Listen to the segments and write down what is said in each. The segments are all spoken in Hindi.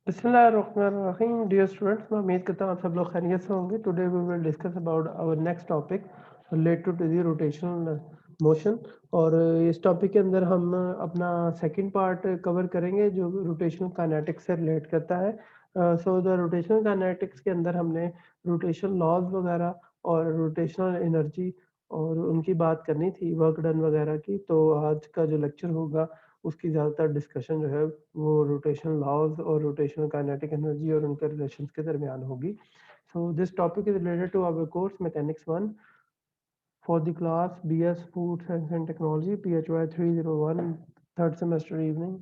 बिस्मिल्लाहिर्रहमानिर्रहीम डियर स्टूडेंट्स, मैं उम्मीद करता हूँ आप सब लोग खैरियत से होंगे। Today we will discuss about our next topic related to the rotational motion. और इस टॉपिक के अंदर हम अपना सेकंड पार्ट कवर करेंगे जो रोटेशनल काइनेटिक्स से रिलेट करता है। सो द रोटेशनल काइनेटिक्स के अंदर हमने रोटेशनल लॉज वगैरह और रोटेशनल एनर्जी और उनकी बात करनी थी, वर्क डन वगैरह की। तो आज का जो लेक्चर होगा उसकी ज़्यादातर डिस्कशन जो है वो रोटेशनल लॉज और रोटेशनल काइनेटिक एनर्जी और उनके रिलेशंस के दरमियान होगी। So this topic is related to our course mechanics 1 for the class BS food science and technology PHY 301 third semester evening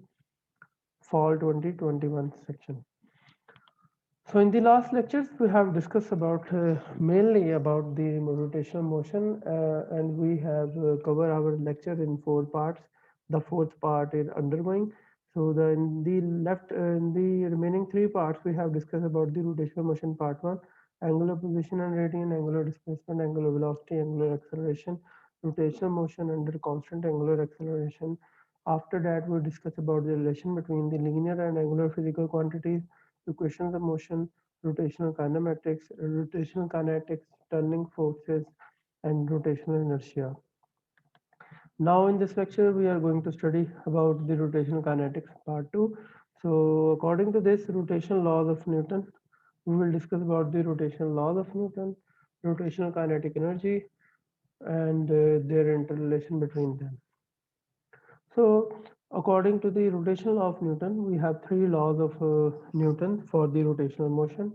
fall 2021 section. So in the last lectures we have discussed about mainly about the rotational motion, and we have covered our lecture in 4 parts. The fourth part is undergoing. So in the in the remaining 3 parts we have discussed about the rotational motion part 1, angular position and radian, angular displacement, angular velocity, angular acceleration, rotational motion under constant angular acceleration. After that we discuss about the relation between the linear and angular physical quantities, equations of motion, rotational kinematics, rotational kinetics, turning forces, and rotational inertia. Now in this lecture, we are going to study about the rotational kinetics part 2. So according to this rotational laws of Newton, we will discuss about the rotational laws of Newton, rotational kinetic energy, and their interrelation between them. So, according to the rotational law of Newton, we have 3 laws of Newton for the rotational motion.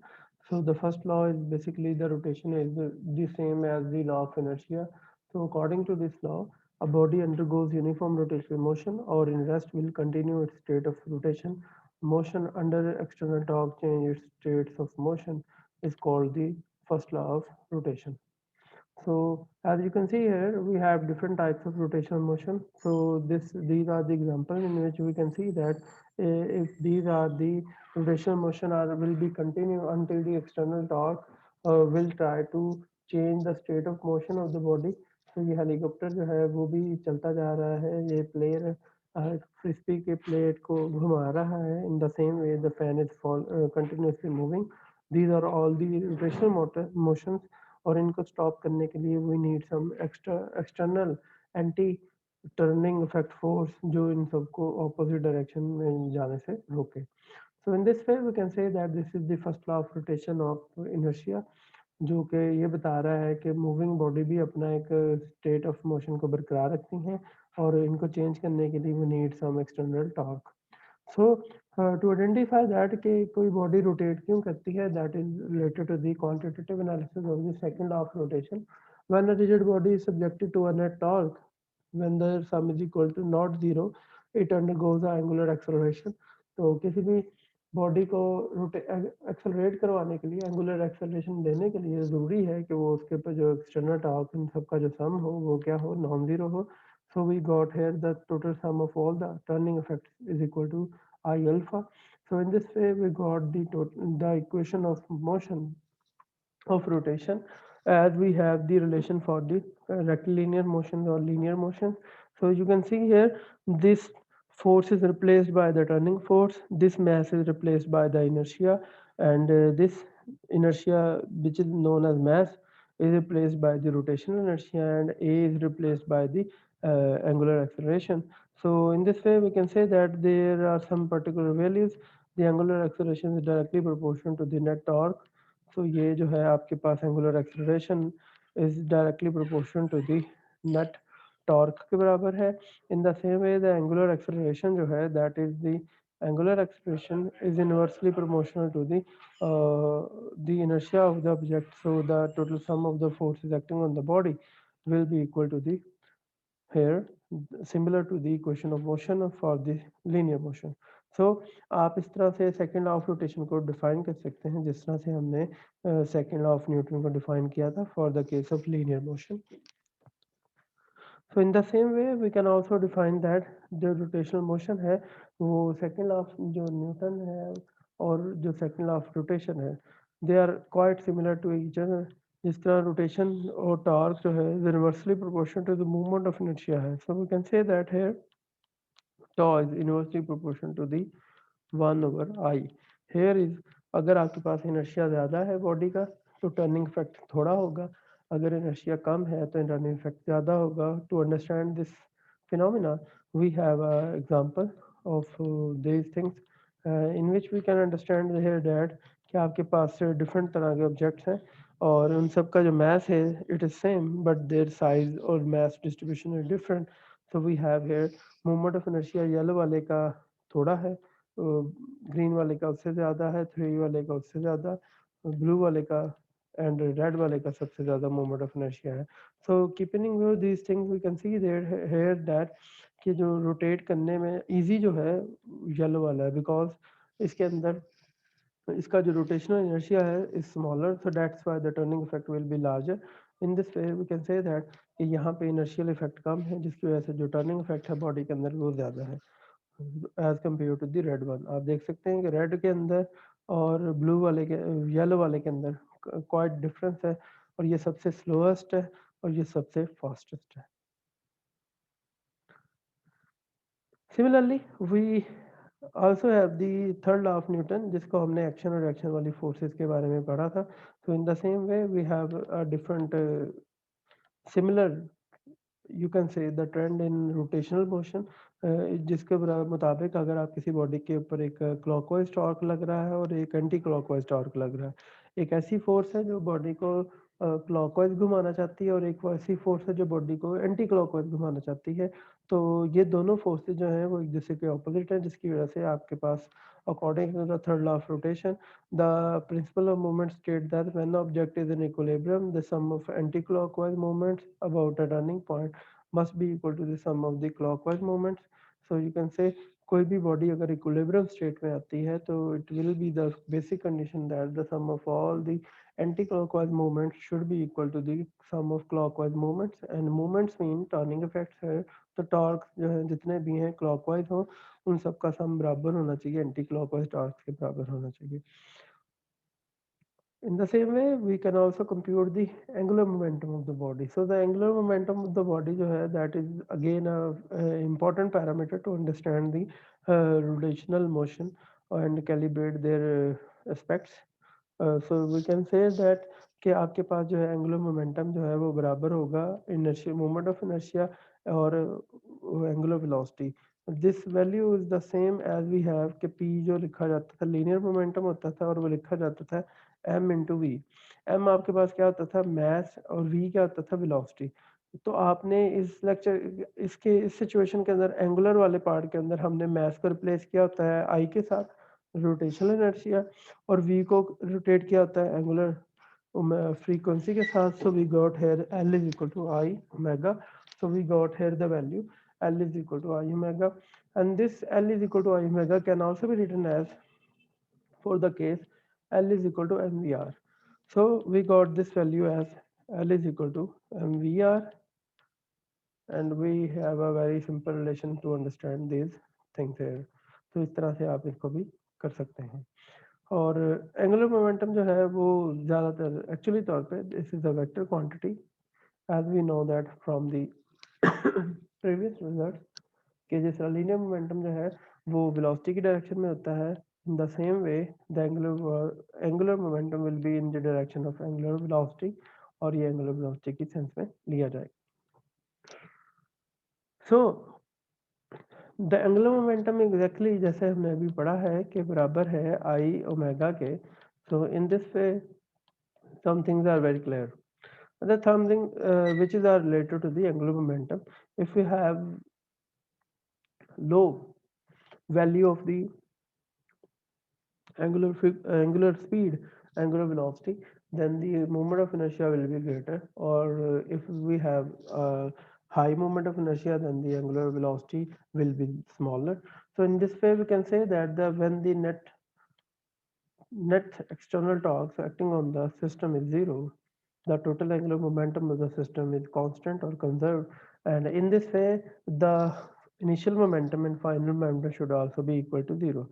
So, the first law is basically the rotation is the same as the law of inertia. So, according to this law, a body undergoes uniform rotational motion or in rest will continue its state of rotation. Motion under external torque change its states of motion is called the first law of rotation. So as you can see here, we have different types of rotational motion. So these are the examples in which we can see that if these are the rotational motion are will be continue until the external torque will try to change the state of motion of the body. So ये हेलीकॉप्टर जो है वो भी चलता जा रहा है, ये प्लेयर फ्रिस्बी के प्लेट को घुमा रहा है. In the same way the fan is continuously moving. These are all the rotational motions. और इनको स्टॉप करने के लिए we need some external anti turning effect force जो इन सबको ऑपोजिट डायरेक्शन में जाने से रोके. So in this way we can say that this is the first law of rotation of inertia, जो कि ये बता रहा है कि मूविंग बॉडी भी अपना एक स्टेट ऑफ मोशन को बरकरार रखती हैं और इनको चेंज करने के लिए we need some external torque. So to identify that कि कोई बॉडी रोटेट क्यों करती है, that is related to the quantitative analysis of the second law of rotation. When a rigid body is subjected to a net torque, when the sum is equal to not zero, it undergoes a angular acceleration. तो किसी भी बॉडी को एक्सेलरेट करवाने के लिए, एंगुलर एक्सेलरेशन देने के लिए ज़रूरी है कि वो उसके ऊपर जो एक्सटर्नल टॉर्क इन सबका जो सम हो वो क्या हो, नॉन जीरो हो. So we got here the total sum of all the turning effects is equal to I alpha. So in this way we got the equation of motion of rotation, as we have the relation for the rectilinear motion or linear motion. So you can see here this force is replaced by the turning force, this mass is replaced by the inertia, and this inertia, which is known as mass, is replaced by the rotational inertia, and A is replaced by the angular acceleration. So in this way we can say that there are some particular values. The angular acceleration is directly proportional to the net torque. So ये जो है आपके पास angular acceleration is directly proportional to the net torque के बराबर है. In the same way the angular acceleration जो है that is the angular acceleration is inversely proportional to the inertia of the object. So the total sum of the forces acting on the body will be equal to the here similar to the equation of motion for the linear motion. So आप इस तरह से सेकेंड लॉ ऑफ रोटेशन को डिफाइन कर सकते हैं जिस तरह से हमने सेकेंड लॉ ऑफ न्यूटन को डिफाइन किया था for the case of linear motion. So in the same way we can also define that जो rotational motion है वो second law of जो न्यूटन है और जो second law of rotation है, they are quite similar to each other. जिस तरह rotation और torque जो है is inversely proportional to the movement of inertia है. So we can say that here tau is inversely proportional to the 1 over I. Here is, अगर आपके पास इनर्शिया ज़्यादा है बॉडी का तो टर्निंग इफेक्ट थोड़ा होगा, अगर इनर्शिया कम है तो टर्निंग इफेक्ट ज़्यादा होगा। To understand this phenomena we have a example of these things in which we can understand here that कि आपके पास डिफरेंट तरह के ऑब्जेक्ट्स हैं और उन सब का जो मास है it is same but their size और mass distribution is different. So we have here moment of inertia yellow वाले का थोड़ा है, ग्रीन वाले का उससे ज़्यादा है, 3 वाले का उससे ज़्यादा, ब्लू वाले का एंड रेड वाले का सबसे ज़्यादा मोमेंट ऑफ इनर्शिया है। So keeping view these things we can see there here that कि जो रोटेट करने में इजी जो है येलो वाला है, बिकॉज इसके अंदर इसका जो रोटेशनल इनर्शिया है is smaller, so that's why the turning effect will be larger. In this way we can say that कि यहाँ पे इनर्शियल इफेक्ट कम है जिसकी वजह से जो टर्निंग इफेक्ट है बॉडी के अंदर वो ज़्यादा है as compare to the red one. आप देख सकते हैं कि रेड के अंदर और ब्लू वाले के येलो वाले के अंदर क्वाइट डिफरेंस है और ये सबसे स्लोएस्ट है और ये सबसे फास्टेस्ट है। Similarly we also have the third law of Newton जिसको हमने एक्शन और रिएक्शन वाली फोर्सेस के बारे में पढ़ा था। So in the same way we have a different similar you can say the trend in rotational motion, जिसके मुताबिक अगर आप किसी बॉडी के ऊपर एक क्लॉकवाइज टॉर्क लग रहा है और एक एंटी क्लॉकवाइज टॉर्क लग रहा है, एक ऐसी फोर्स है जो बॉडी को क्लॉकवाइज घुमाना चाहती है और एक वो ऐसी फोर्स है जो बॉडी को एंटी क्लॉकवाइज घुमाना चाहती है। तो ये दोनों फोर्सेज जो हैं वो एक दूसरे के ऑपोजिट हैं जिसकी वजह से आपके पास according to the third law of rotation the principle of movement states that when the object is in equilibrium, the sum of anti-clockwise movements about a turning point must be equal to the sum of the clockwise movements. So you can say कोई भी बॉडी अगर इक्विलिब्रियम स्टेट में आती है तो it will be the basic condition that the sum of all the anti clockwise movements should be equal to the sum of clockwise movements and movements mean turning effects है। तो टॉर्क जो है जितने भी हैं क्लॉकवाइज हो उन सब का सम बराबर होना चाहिए, एंटी क्लॉकवाइज टॉर्क के बराबर होना चाहिए। In the same way, we can also compute the angular momentum of the body. So the angular momentum of the body जो है that is again a important parameter to understand the rotational motion and calibrate their aspects. So we can say that कि आपके पास जो है एंगुलर मोमेंटम जो है वो बराबर होगा इनर्शिया मोमेंट ऑफ इनर्शिया और angular velocity. This value is the same as we have कि पी जो लिखा जाता था लीनियर मोमेंटम होता था और वो लिखा जाता था एम इंटू वी। एम आपके पास क्या होता था मास और वी क्या होता था वेलोसिटी। तो आपने इस लेक्चर इसके इस सिचुएशन के अंदर एंगुलर वाले पार्ट के अंदर हमने मास को रिप्लेस किया होता है आई के साथ रोटेशनल इनर्शिया और वी को रोटेट किया होता है एंगुलर frequency के साथ. So we got here L is equal to I omega. So we got here the value L is equal to I omega, and this L is equal to I omega can also be written as, for the case L is equal to mvr. So we got this value as L is equal to mvr, and we have a very simple relation to understand these things here. तो इस तरह से आप इसको भी कर सकते हैं। और एंगुलर मोमेंटम जो है वो ज़्यादातर एक्चुअली तौर पे this is a vector quantity as we know that from the previous result कि जैसे लीनियर मोमेंटम जो है वो वेलोसिटी की डायरेक्शन में होता है। In the same way the angular momentum will be in the direction of angular velocity और ये एंगुलर वेलोसिटी की सेंस में लिया जाएगा। So the angular momentum exactly जैसे हमने अभी पढ़ा है कि बराबर है आई ओमेगा के। So in this way some things are very clear. The something which is are related to the angular momentum. If we have low value of the angular speed, angular velocity, then the moment of inertia will be greater. Or if we have high moment of inertia, then the angular velocity will be smaller. So in this way, we can say that when the net external torque acting on the system is zero, the total angular momentum of the system is constant or conserved, and in this way the initial momentum and final momentum should also be equal to zero.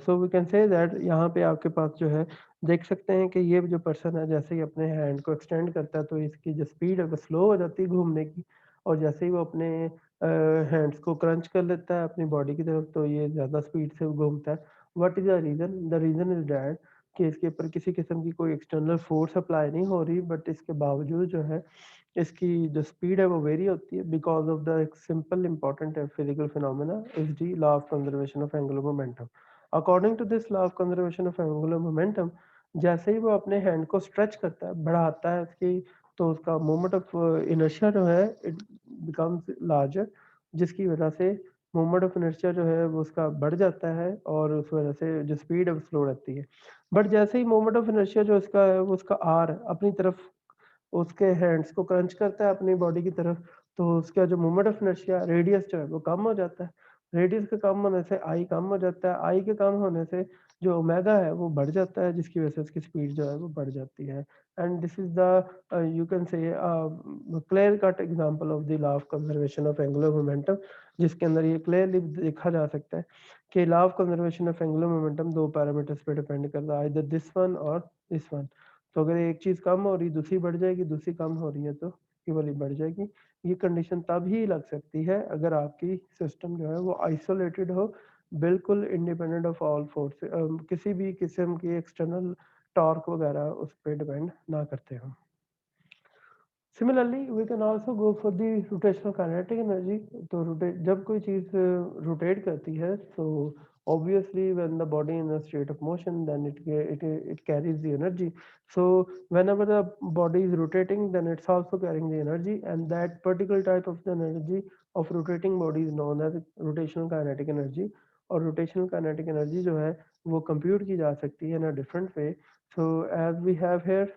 So we can say that यहाँ पे आपके पास जो है देख सकते हैं कि ये जो पर्सन है जैसे ही अपने हैंड को एक्सटेंड करता है तो इसकी जो स्पीड है वो स्लो हो जाती है घूमने की, और जैसे ही वो अपने हैंड्स को क्रंच कर लेता है अपनी बॉडी की तरफ तो ये ज़्यादा स्पीड से घूमता है। What is the reason? The reason is that कि इसके ऊपर किसी किस्म की कोई एक्सटर्नल फोर्स अप्लाई नहीं हो रही, बट इसके बावजूद जो है इसकी जो स्पीड है वो वेरी होती है because of the simple important physical phenomena is the law of conservation of angular momentum. According to this law of conservation of angular momentum, जैसे ही वो अपने हैंड को स्ट्रेच करता है, बढ़ाता है उसकी, तो उसका मोमेंट ऑफ इनर्शिया जो है इट बिकम्स लार्जर, जिसकी वजह से मोमेंट ऑफ इनर्शिया जो है वो उसका बढ़ जाता है और उस वजह से जो स्पीड है वो स्लो रहती है। बट जैसे ही मोमेंट ऑफ इनर्शिया जो इसका है वो उसका आर अपनी तरफ उसके हैंड्स को क्रंच करता है अपनी बॉडी की तरफ, तो उसका जो मोमेंट ऑफ इनर्शिया रेडियस जो है वो कम हो जाता है। रेडियस के कम होने से आई कम हो जाता है, आई के कम होने से जो ओमेगा है वो बढ़ जाता है, जिसकी वजह से उसकी स्पीड जो है वो बढ़ जाती है। And this is the you can से clear cut example of the law of conservation of angular momentum, जिसके अंदर ये क्लियरली देखा जा सकता है कि law of conservation of angular momentum दो पैरामीटर्स पे डिपेंड करता है, आइदर दिस वन और दिस वन। तो अगर एक चीज कम हो रही दूसरी बढ़ जाएगी, दूसरी कम हो रही है तो ये वाली बढ़ जाएगी। ये कंडीशन तब ही लग सकती है अगर आपकी सिस्टम जो है वो आइसोलेटेड हो, बिल्कुल इंडिपेंडेंट ऑफ ऑल फोर्स, किसी भी किस्म की एक्सटर्नल टॉर्क वगैरह उस पर डिपेंड ना करते हो। Similarly, we can also go for the rotational kinetic energy. तो रोटेट जब कोई चीज रोटेट करती है, so obviously when the body in a state of motion, then it carries the energy. So whenever the body is rotating, then it's also carrying the energy, and that particular type of the energy of rotating body is known as rotational kinetic energy. और rotational kinetic energy जो है वो compute की जा सकती है in a different way. So as we have here,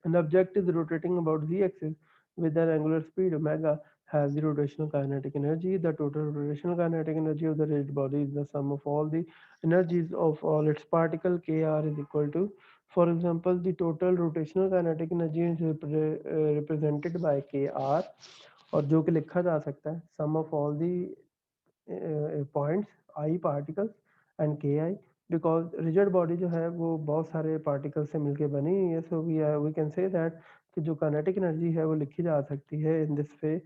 an object is rotating about z-axis with an angular speed omega, has the rotational kinetic energy. The total rotational kinetic energy of the rigid body is the sum of all the energies of all its particle. Kr is equal to, for example, the total rotational kinetic energy is represented by Kr, और जो कि लिखा जा सकता है sum of all the points I particles and Ki, because rigid body जो है वो बहुत सारे पार्टिकल से मिलके बनी हुई है, so we can say that कि जो काइनेटिक एनर्जी है वो लिखी जा सकती है इन दिस वे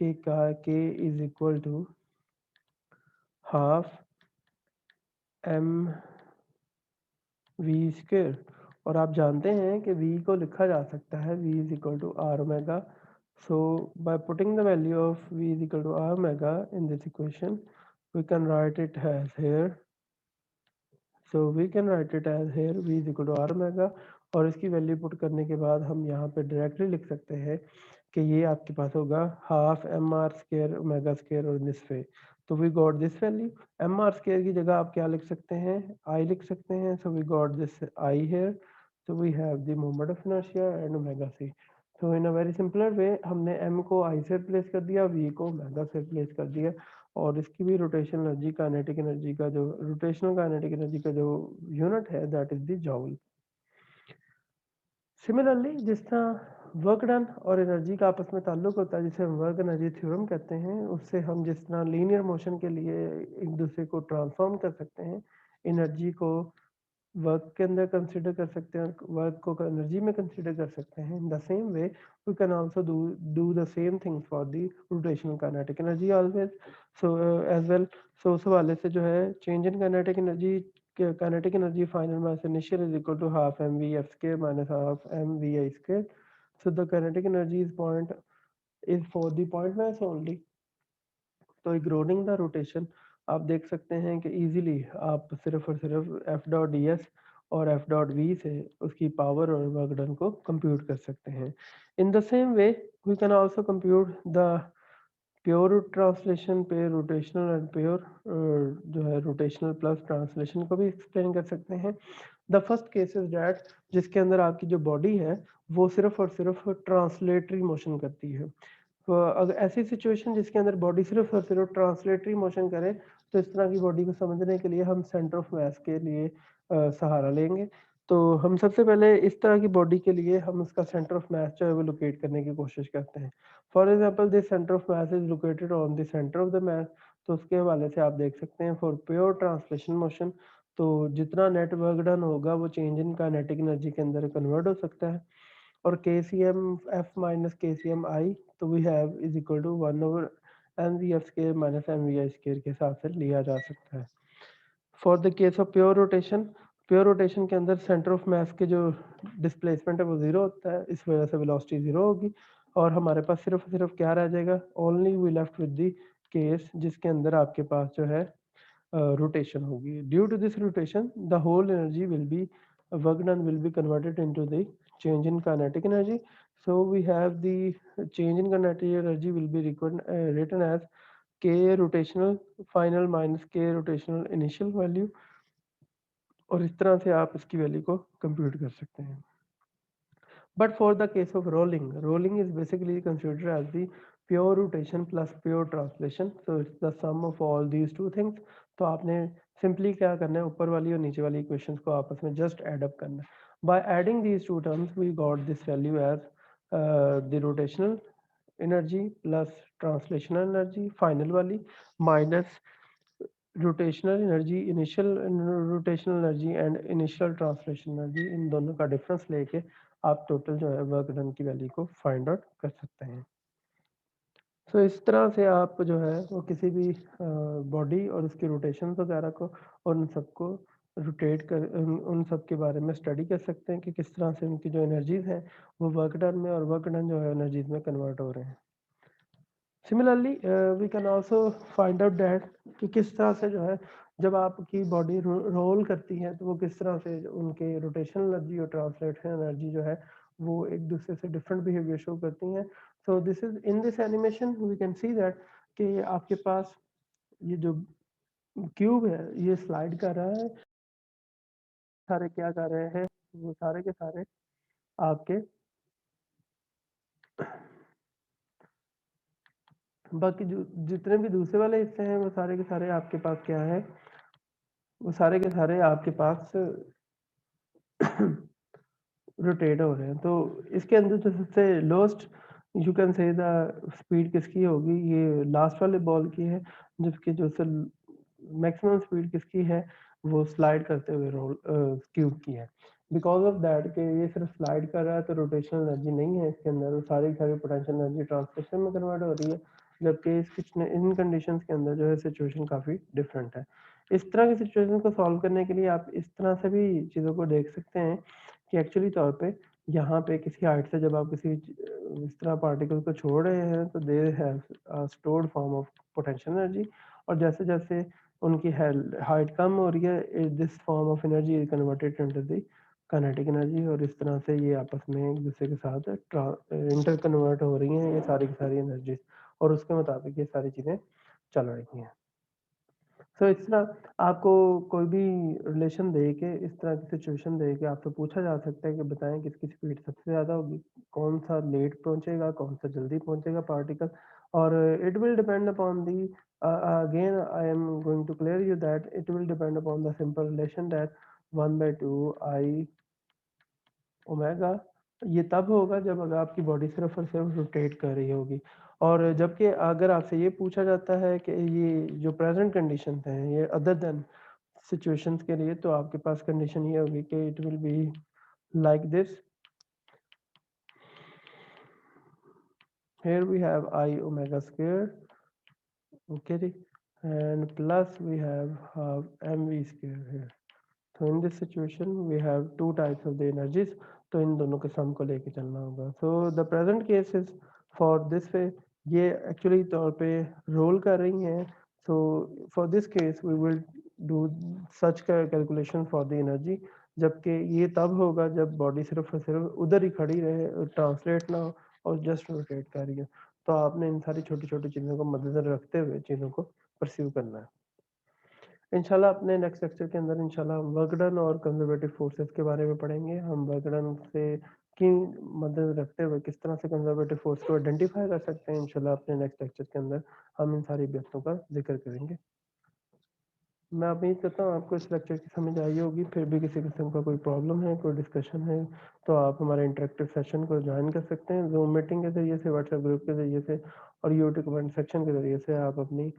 कि K is equal to half m v square, और आप जानते हैं कि v को लिखा जा सकता है v is equal to r omega. So by putting the value of v is equal to r omega in this equation, we can write it as here. So we can write it as here v is equal to R omega, और इसकी वैल्यू पुट करने के बाद हम यहाँ पे डायरेक्टली लिख सकते हैं कि ये आपके पास होगा half M R square omega square और दिस वे। तो we got this value, M R square की जगह आप क्या लिख सकते हैं, आई लिख सकते हैं, so we got this I here, so we have the moment of inertia and omega C. तो in a very simpler way हमने एम को आई से रिप्लेस कर दिया, वी को ओमेगा से रिप्लेस कर दिया, और इसकी भी रोटेशनल एनर्जी काइनेटिक एनर्जी का जो रोटेशनल काइनेटिक एनर्जी का जो यूनिट है दैट इज द जॉउल। सिमिलरली जिस तरह वर्क डन और एनर्जी का आपस में ताल्लुक होता है, जिसे हम वर्क एनर्जी थ्योरम कहते हैं, उससे हम जिस तरह लीनियर मोशन के लिए एक दूसरे को ट्रांसफॉर्म कर सकते हैं, एनर्जी को वर्क के अंदर कंसिडर कर सकते हैं, वर्क को एनर्जी में कंसिडर कर सकते हैं, in the same way we can also do the same things for the rotational kinetic energy always. So as well, so उस हवाले से जो है change in kinetic energy, kinetic energy final mass initial is equal to half mv f square minus half mv I square. So the kinetic energy is for the point mass only. तो इग्नोरिंग द रोटेशन आप देख सकते हैं कि इजीली आप सिर्फ और सिर्फ एफ डॉट डी एस और एफ डॉट वी से उसकी पावर और वर्क डन को कंप्यूट कर सकते हैं। In the same way we can also compute the pure translation पे रोटेशनल एंड प्योर जो है रोटेशनल प्लस ट्रांसलेशन को भी एक्सप्लेन कर सकते हैं। The first case is that जिसके अंदर आपकी जो बॉडी है वो सिर्फ और सिर्फ ट्रांसलेटरी मोशन करती है। तो अगर ऐसी सिचुएशन जिसके अंदर बॉडी सिर्फ और सिर्फ ट्रांसलेटरी मोशन करे, तो इस तरह की बॉडी को समझने के लिए हम सेंटर ऑफ मास के लिए सहारा लेंगे। तो हम सबसे पहले इस तरह की बॉडी के लिए हम उसका सेंटर ऑफ मास जो है वो लोकेट करने की कोशिश करते हैं। For example this centre of mass is located on the centre of the mass. तो उसके हवाले से आप देख सकते हैं फॉर प्योर ट्रांसलेशन मोशन, तो जितना नेट वर्क डन होगा वो चेंज इन काइनेटिक एनर्जी के अंदर कन्वर्ट हो सकता है। और के सी एम एफ माइनस के सी एम आई, तो we have is equal to 1/mv F square minus M V I square के हिसाब से लिया जा सकता है। For the case of pure rotation के अंदर सेंटर ऑफ मास के जो डिस्प्लेसमेंट है वो जीरो होता है, इस वजह से वेलोसिटी जीरो होगी और हमारे पास सिर्फ क्या रह जाएगा, only we left with the case जिसके अंदर आपके पास जो है रोटेशन होगी. Due to this rotation the whole energy will be work done will be converted into the change in kinetic energy. So we have the change in kinetic energy will be written as k rotational final minus k rotational initial value और इस तरह से आप इसकी वैल्यू को कंप्यूट कर सकते हैं. But for the case of rolling is basically considered as the pure rotation plus pure translation. So it's the sum of all these two things. तो आपने सिंपली क्या करना है, ऊपर वाली और नीचे वाली इक्वेशंस को आपस में जस्ट ऐड अप करना है. By adding these two terms, we got this value as the rotational energy plus translational energy final वाली minus rotational energy initial rotational energy and initial translation energy, इन दोनों का डिफरेंस लेके आप टोटल जो है वर्क डन की वैल्यू को फाइंड आउट कर सकते हैं. सो इस तरह से आप जो है वो किसी भी बॉडी और उसकी रोटेशन वगैरह को और उन सबको रोटेट कर उन सब के बारे में स्टडी कर सकते हैं कि किस तरह से उनकी जो एनर्जीज हैं वो वर्क डन में और वर्क डन जो है एनर्जीज में कन्वर्ट हो रहे हैं. Similarly we can also find out that कि किस तरह से जो है जब आपकी बॉडी रोल करती है तो वो किस तरह से उनके रोटेशनल एनर्जी और ट्रांसलेशन एनर्जी जो है वो एक दूसरे से डिफरेंट बिहेवियर शो करती हैं. So this is in this animation we can see that कि आपके पास ये जो क्यूब है ये स्लाइड कर रहा है, सारे क्या कर रहे हैं, वो सारे के सारे आपके बाकी जो जितने भी दूसरे वाले हिस्से हैं वो सारे के सारे आपके पास क्या है, वो सारे के सारे आपके पास रोटेट हो रहे हैं. तो इसके अंदर जो सबसे lowest you can say the speed किसकी होगी, ये लास्ट वाले बॉल की है, जबकि जो मैक्सिमम स्पीड किसकी है वो स्लाइड करते हुए रोल क्यूब की है. बिकॉज ऑफ दैट कि ये सिर्फ स्लाइड कर रहा है तो रोटेशनल एनर्जी नहीं है इसके अंदर, वो सारी की सारी पोटेंशियल एनर्जी ट्रांसलेशन में कन्वर्ट हो रही है, जबकि इन कंडीशंस के अंदर जो है सिचुएशन काफ़ी डिफरेंट है. इस तरह की सिचुएशन को सॉल्व करने के लिए आप इस तरह से भी चीज़ों को देख सकते हैं कि एक्चुअली तौर पे यहाँ पे किसी हाइट से जब आप किसी इस तरह पार्टिकल को छोड़ रहे हैं तो they have stored form of potential energy, और जैसे जैसे उनकी हाइट कम हो रही है this form of energy is converted into the kinetic energy, और इस तरह से ये आपस में एक दूसरे के साथ इंटर कन्वर्ट हो रही हैं ये सारी की सारी एनर्जीज, और उसके मुताबिक ये सारी चीज़ें चल रही हैं. सो इस तरह आपको कोई भी रिलेशन दे के इस तरह की सिचुएशन दे के आपसे पूछा जा सकता है कि बताएं किसकी स्पीड सबसे ज़्यादा होगी, कौन सा लेट पहुंचेगा, कौन सा जल्दी पहुंचेगा पार्टिकल, और it will depend upon the again I am going to clear you that it will depend upon the simple relation that 1/2 I omega. ये तब होगा जब अगर आपकी बॉडी सिर्फ और सिर्फ रोटेट कर रही होगी, और जबकि अगर आपसे ये पूछा जाता है कि ये जो प्रेजेंट कंडीशन हैं ये अदर देन सिचुएशंस के लिए, तो आपके पास कंडीशन ये होगी कि it will be like this. Here we have I omega square, okay, and plus we have half mv square here. So in this situation we have two types of the energies, तो इन दोनों के सम को लेके चलना होगा. So the present case is for this way, ये एक्चुअली तौर पे रोल कर रही हैं. So for this case we will do such calculation for the energy, जबकि ये तब होगा जब बॉडी सिर्फ और सिर्फ उधर ही खड़ी रहे, ट्रांसलेट ना हो और जस्ट रोटेट कर रही है. तो आपने इन सारी छोटी छोटी चीज़ों को मद्देनजर रखते हुए चीज़ों को परस्यू करना है. इंशाल्लाह अपने नेक्स्ट लेक्चर के अंदर इंशाल्लाह वर्क डन और कंजर्वेटिव फोर्सेस के बारे में पढ़ेंगे. हम वर्क डन से की मदद रखते हुए किस तरह से कंजर्वेटिव फोर्स को आइडेंटिफाई कर सकते हैं, इंशाल्लाह अपने नेक्स्ट लेक्चर के अंदर हम इन सारी बातों का जिक्र करेंगे. मैं उम्मीद करता हूँ आपको इस लेक्चर की समझ आई होगी. फिर भी किसी किस्म का कोई प्रॉब्लम है, कोई डिस्कशन है, तो आप हमारे इंटरेक्टिव सेशन को ज्वाइन कर सकते हैं जूम मीटिंग के ज़रिए से, व्हाट्सएप ग्रुप के ज़रिए से, और यूट्यूब कमेंट सेक्शन के ज़रिए से आप अपनी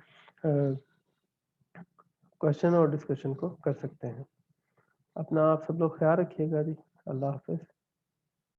क्वेश्चन और डिस्कशन को कर सकते हैं. अपना आप सब लोग ख्याल रखिएगा जी. अल्लाह हाफिज़.